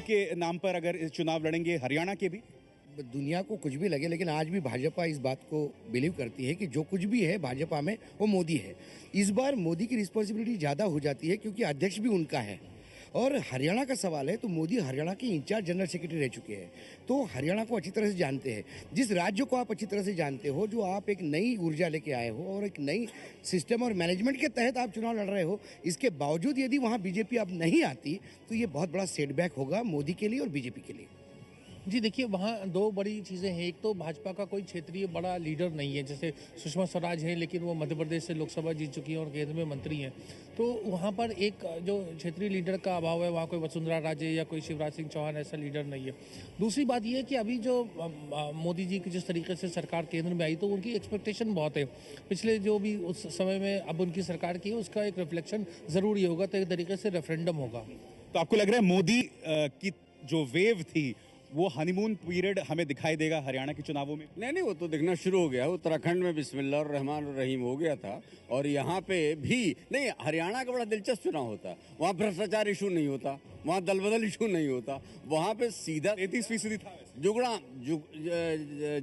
के नाम पर अगर चुनाव लड़ेंगे, हरियाणा के भी? दुनिया को कुछ भी लगे, लेकिन आज भी भाजपा इस बात को बिलीव करती है कि जो कुछ भी है भाजपा में वो मोदी है। इस बार मोदी की रिस्पॉन्सिबिलिटी ज़्यादा हो जाती है क्योंकि अध्यक्ष भी उनका है। और हरियाणा का सवाल है तो मोदी हरियाणा के इंचार्ज जनरल सेक्रेटरी रह चुके हैं, तो हरियाणा को अच्छी तरह से जानते हैं। जिस राज्य को आप अच्छी तरह से जानते हो, जो आप एक नई ऊर्जा लेके आए हो और एक नई सिस्टम और मैनेजमेंट के तहत आप चुनाव लड़ रहे हो, इसके बावजूद यदि वहाँ बीजेपी अब नहीं आती तो ये बहुत बड़ा सेटबैक होगा मोदी के लिए और बीजेपी के लिए। जी देखिए, वहाँ दो बड़ी चीज़ें हैं। एक तो भाजपा का कोई क्षेत्रीय बड़ा लीडर नहीं है, जैसे सुषमा स्वराज है, लेकिन वो मध्य प्रदेश से लोकसभा जीत चुकी हैं और केंद्र में मंत्री हैं। तो वहाँ पर एक जो क्षेत्रीय लीडर का अभाव है, वहाँ कोई वसुंधरा राजे या कोई शिवराज सिंह चौहान ऐसा लीडर नहीं है। दूसरी बात ये है कि अभी जो मोदी जी की जिस तरीके से सरकार केंद्र में आई, तो उनकी एक्सपेक्टेशन बहुत है। पिछले जो भी उस समय में अब उनकी सरकार की है, उसका एक रिफ्लेक्शन ज़रूरी होगा, तो एक तरीके से रेफरेंडम होगा। तो आपको लग रहा है मोदी की जो वेव थी वो हनीमून पीरियड हमें दिखाई देगा हरियाणा के चुनावों में? नहीं, वो तो दिखना शुरू हो गया। उत्तराखंड में बिस्मिल्लाह और रहमान और रहीम हो गया था, और यहाँ पे भी नहीं। हरियाणा का बड़ा दिलचस्प चुनाव होता, वहाँ भ्रष्टाचार इशू नहीं होता, वहाँ दल बदल इशू नहीं होता, वहाँ पे सीधा 33% था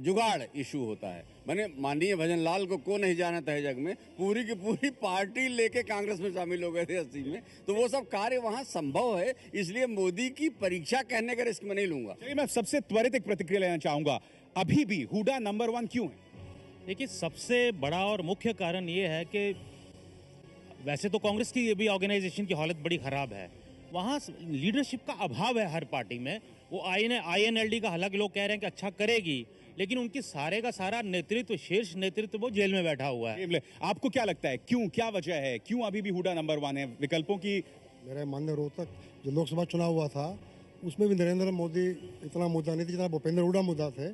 जुगाड़ इशू होता है। मैंने माननीय भजन लाल को नहीं जाना था जग में, पूरी की पूरी पार्टी लेके कांग्रेस में शामिल हो गए थे 80 में। तो वो सब कार्य वहाँ संभव है, इसलिए मोदी की परीक्षा कहने का रिस्क मैं नहीं लूंगा। चलिए, मैं सबसे त्वरित एक प्रतिक्रिया लेना चाहूंगा। अभी भी हुड्डा नंबर 1 क्यों है? देखिए, सबसे बड़ा और मुख्य कारण ये है कि वैसे तो कांग्रेस की भी ऑर्गेनाइजेशन की हालत बड़ी खराब है। वहाँ लीडरशिप का अभाव है हर पार्टी में। वो INLD का हालांकि लोग कह रहे हैं कि अच्छा करेगी, लेकिन उनकी सारे का सारा नेतृत्व, शीर्ष नेतृत्व वो जेल में बैठा हुआ है। आपको क्या लगता है, क्यों, क्या वजह है, क्यों अभी भी हुड्डा नंबर 1 है? विकल्पों की मेरे माननीय रोहतक जो लोकसभा चुनाव हुआ था, उसमें भी नरेंद्र मोदी इतना मुद्दा नहीं था जितना भूपेंद्र हुड्डा मुद्दा थे।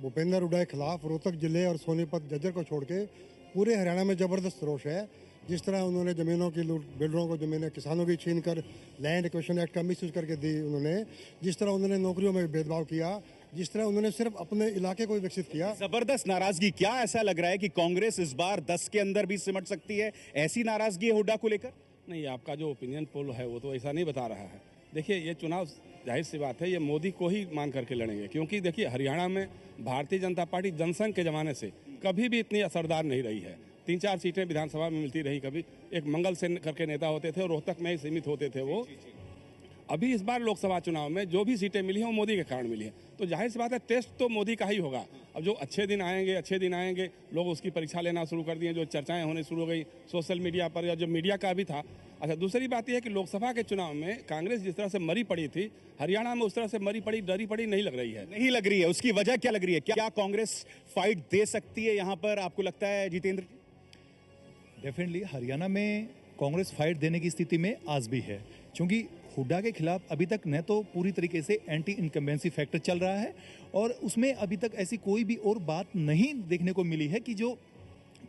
भूपेंद्र हुड्डा के खिलाफ रोहतक जिले और सोनीपत जज्जर को छोड़ के पूरे हरियाणा में जबरदस्त रोष है। जिस तरह उन्होंने ज़मीनों की लूट, बिल्डरों को ज़मीनें किसानों की छीन कर लैंड एक्विजिशन एक्ट का मिसयूज करके दी उन्होंने, जिस तरह उन्होंने नौकरियों में भेदभाव किया, जिस तरह उन्होंने सिर्फ अपने इलाके को विकसित किया। जबरदस्त नाराजगी। क्या ऐसा लग रहा है कि कांग्रेस इस बार 10 के अंदर भी सिमट सकती है? ऐसी नाराजगी है हुड्डा को लेकर? नहीं, आपका जो ओपिनियन पोल है वो तो ऐसा नहीं बता रहा है। देखिए, ये चुनाव जाहिर सी बात है, ये मोदी को ही मान करके लड़ेंगे, क्योंकि देखिए हरियाणा में भारतीय जनता पार्टी जनसंघ के ज़माने से कभी भी इतनी असरदार नहीं रही है। 3-4 सीटें विधानसभा में मिलती रही, कभी एक मंगल सेन करके नेता होते थे और रोहतक में ही सीमित होते थे वो। अभी इस बार लोकसभा चुनाव में जो भी सीटें मिली हैं वो मोदी के कारण मिली हैं, तो जाहिर सी बात है टेस्ट तो मोदी का ही होगा। अब जो अच्छे दिन आएंगे, लोग उसकी परीक्षा लेना शुरू कर दिए, जो चर्चाएं होने शुरू हो गई सोशल मीडिया पर, या जो मीडिया का भी था। अच्छा, दूसरी बात यह है कि लोकसभा के चुनाव में कांग्रेस जिस तरह से मरी पड़ी थी, हरियाणा में उस तरह से मरी पड़ी, डरी पड़ी नहीं लग रही है। नहीं लग रही है। उसकी वजह क्या लग रही है? क्या कांग्रेस फाइट दे सकती है यहाँ पर, आपको लगता है जितेंद्र? डेफिनेटली हरियाणा में कांग्रेस फाइट देने की स्थिति में आज भी है, क्योंकि हुड्डा के खिलाफ अभी तक न तो पूरी तरीके से एंटी इनकम्बेंसी फैक्टर चल रहा है, और उसमें अभी तक ऐसी कोई भी और बात नहीं देखने को मिली है कि जो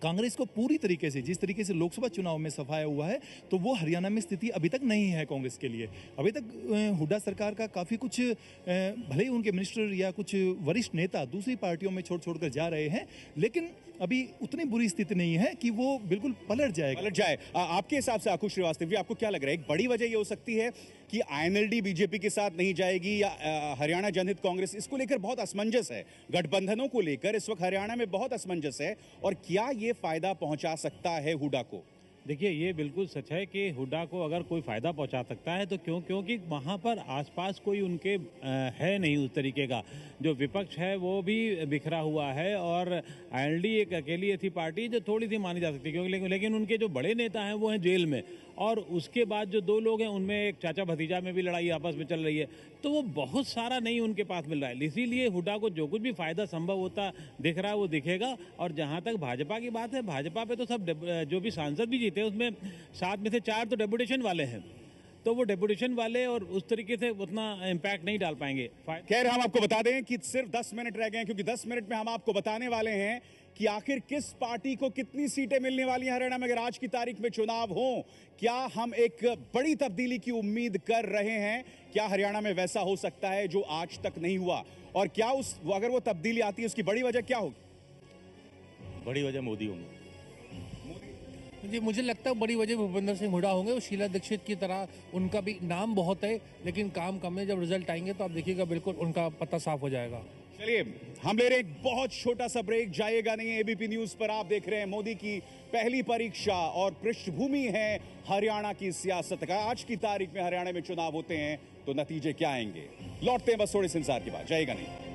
कांग्रेस को पूरी तरीके से, जिस तरीके से लोकसभा चुनाव में सफाया हुआ है, तो वो हरियाणा में स्थिति अभी तक नहीं है कांग्रेस के लिए। अभी तक हुड्डा सरकार का काफ़ी कुछ, भले ही उनके मिनिस्टर या कुछ वरिष्ठ नेता दूसरी पार्टियों में छोड़ जा रहे हैं, लेकिन अभी उतनी बुरी स्थिति नहीं है कि वो बिल्कुल पलट जाए। आपके हिसाब से आकुश श्रीवास्तव जी, आपको क्या लग रहा है? एक बड़ी वजह ये हो सकती है कि INLD बीजेपी के साथ नहीं जाएगी, या हरियाणा जनहित कांग्रेस, इसको लेकर बहुत असमंजस है। गठबंधनों को लेकर इस वक्त हरियाणा में बहुत असमंजस है, और क्या ये फायदा पहुंचा सकता है हुड्डा को? देखिए, ये बिल्कुल सच है कि हुड्डा को अगर कोई फ़ायदा पहुंचा सकता है तो क्योंकि वहाँ पर आसपास कोई उनके है नहीं उस तरीके का। जो विपक्ष है वो भी बिखरा हुआ है, और INLD एक अकेली ऐसी पार्टी जो थोड़ी सी मानी जा सकती है, क्योंकि लेकिन उनके जो बड़े नेता हैं वो हैं जेल में, और उसके बाद जो 2 लोग हैं उनमें एक चाचा भतीजा में भी लड़ाई आपस में चल रही है, तो वो बहुत सारा नहीं उनके पास मिल रहा है। इसीलिए हुड्डा को जो कुछ भी फ़ायदा संभव होता दिख रहा है वो दिखेगा। और जहाँ तक भाजपा की बात है, भाजपा पे तो सब जो भी सांसद भी जीते उसमें 7 में से 4 तो डेपुटेशन वाले हैं, तो वो डेपुटेशन वाले और उस तरीके से उतना इम्पैक्ट नहीं डाल पाएंगे। खैर, हम आपको बता दें कि सिर्फ 10 मिनट रह गए हैं, क्योंकि 10 मिनट में हम आपको बताने वाले हैं कि आखिर किस पार्टी को कितनी सीटें मिलने वाली हैं हरियाणा में अगर आज की तारीख में चुनाव हो। क्या हम एक बड़ी तब्दीली की उम्मीद कर रहे हैं? क्या हरियाणा में वैसा हो सकता है जो आज तक नहीं हुआ? और क्या अगर वो तब्दीली आती है उसकी बड़ी वजह क्या होगी? बड़ी वजह मोदी होंगे। जी मुझे लगता है बड़ी वजह भूपेंद्र सिंह हुड्डा होंगे। और शीला दीक्षित की तरह उनका भी नाम बहुत है लेकिन काम कम है। जब रिजल्ट आएंगे तो आप देखिएगा बिल्कुल उनका पता साफ हो जाएगा। चलिए हम ले रहे हैं एक बहुत छोटा सा ब्रेक, जाइएगा नहीं। एबीपी न्यूज पर आप देख रहे हैं मोदी की पहली परीक्षा और पृष्ठभूमि है हरियाणा की सियासत का। आज की तारीख में हरियाणा में चुनाव होते हैं तो नतीजे क्या आएंगे, लौटते हैं बस थोड़े से इंतजार के बाद, जाइएगा नहीं।